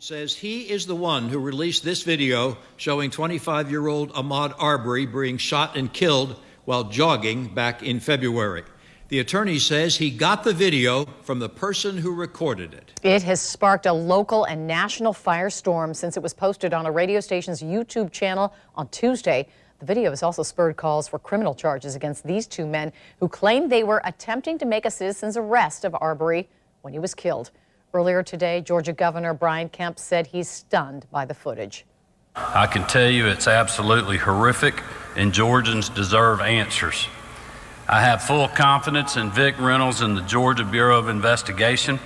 Says he is the one who released this video showing 25-year-old Ahmaud Arbery being shot and killed while jogging back in February. The attorney says he got the video from the person who recorded it. It has sparked a local and national firestorm since it was posted on a radio station's YouTube channel on Tuesday. The video has also spurred calls for criminal charges against these two men who claimed they were attempting to make a citizen's arrest of Arbery when he was killed. Earlier today, Georgia Governor Brian Kemp said he's stunned by the footage. I can tell you it's absolutely horrific, and Georgians deserve answers. I have full confidence in Vic Reynolds and the Georgia Bureau of Investigation.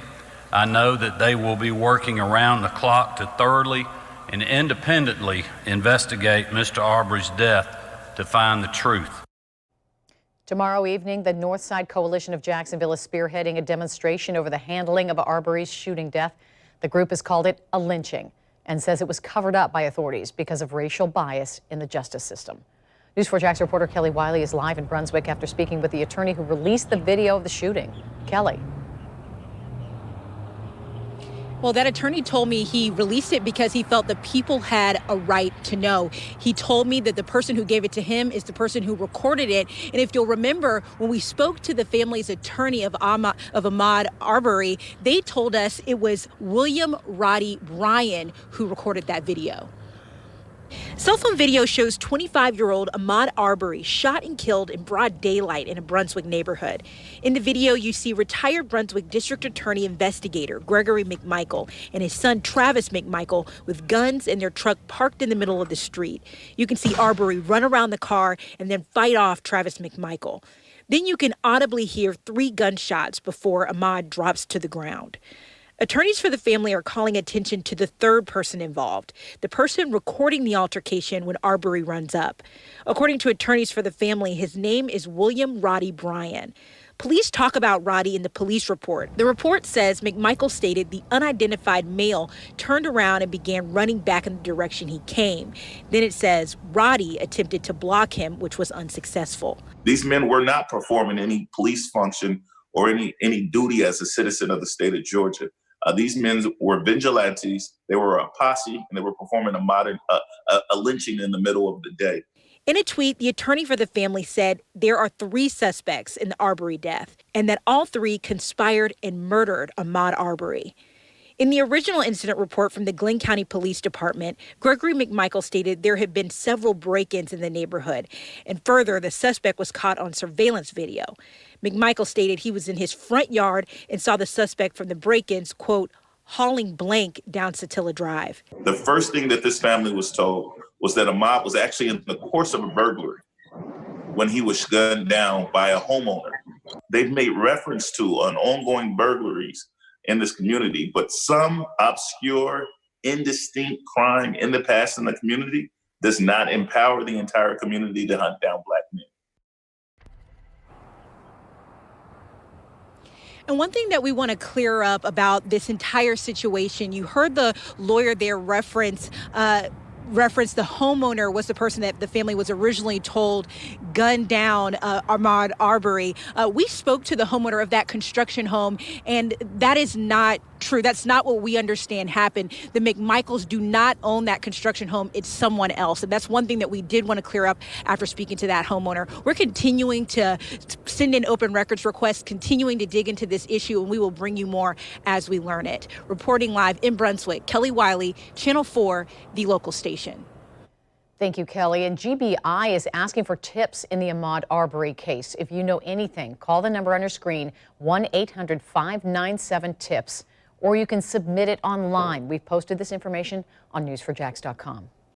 I know that they will be working around the clock to thoroughly and independently investigate Mr. Arbery's death to find the truth. Tomorrow evening, the Northside Coalition of Jacksonville is spearheading a demonstration over the handling of Arbery's shooting death. The group has called it a lynching and says it was covered up by authorities because of racial bias in the justice system. News 4 Jax reporter Kelly Wiley is live in Brunswick after speaking with the attorney who released the video of the shooting. Kelly. Well, that attorney told me he released it because he felt the people had a right to know. He told me that the person who gave it to him is the person who recorded it. And if you'll remember, when we spoke to the family's attorney of Ahmaud Arbery, they told us it was William Roddy Bryan who recorded that video. Cell phone video shows 25-year-old Ahmaud Arbery shot and killed in broad daylight in a Brunswick neighborhood. In the video, you see retired Brunswick District Attorney investigator Gregory McMichael and his son Travis McMichael with guns in their truck parked in the middle of the street. You can see Arbery run around the car and then fight off Travis McMichael. Then you can audibly hear 3 gunshots before Ahmaud drops to the ground. Attorneys for the family are calling attention to the third person involved, the person recording the altercation when Arbery runs up. According to attorneys for the family, his name is William Roddy Bryan. Police talk about Roddy in the police report. The report says McMichael stated the unidentified male turned around and began running back in the direction he came. Then it says Roddy attempted to block him, which was unsuccessful. These men were not performing any police function or any duty as a citizen of the state of Georgia. These men were vigilantes, they were a posse, and they were performing a lynching in the middle of the day. In a tweet, the attorney for the family said there are 3 suspects in the Arbery death and that all 3 conspired and murdered Ahmaud Arbery. In the original incident report from the Glenn County Police Department, Gregory McMichael stated there had been several break-ins in the neighborhood. And further, the suspect was caught on surveillance video. McMichael stated he was in his front yard and saw the suspect from the break-ins, quote, hauling blank down Satilla Drive. The first thing that this family was told was that Ahmaud was actually in the course of a burglary when he was gunned down by a homeowner. They've made reference to ongoing burglaries in this community, but some obscure, indistinct crime in the past in the community does not empower the entire community to hunt down Black men. And one thing that we want to clear up about this entire situation, you heard the lawyer there reference the homeowner was the person that the family was originally told gunned down Ahmaud Arbery. We spoke to the homeowner of that construction home, and that is not true. That's not what we understand happened. The McMichaels do not own that construction home. It's someone else. And that's one thing that we did want to clear up after speaking to that homeowner. We're continuing to send in open records requests, continuing to dig into this issue, and we will bring you more as we learn it. Reporting live in Brunswick, Kelly Wiley, Channel 4, the local station. Thank you, Kelly. And GBI is asking for tips in the Ahmaud Arbery case. If you know anything, call the number on your screen, 1-800-597-TIPS, or you can submit it online. We've posted this information on news4jax.com.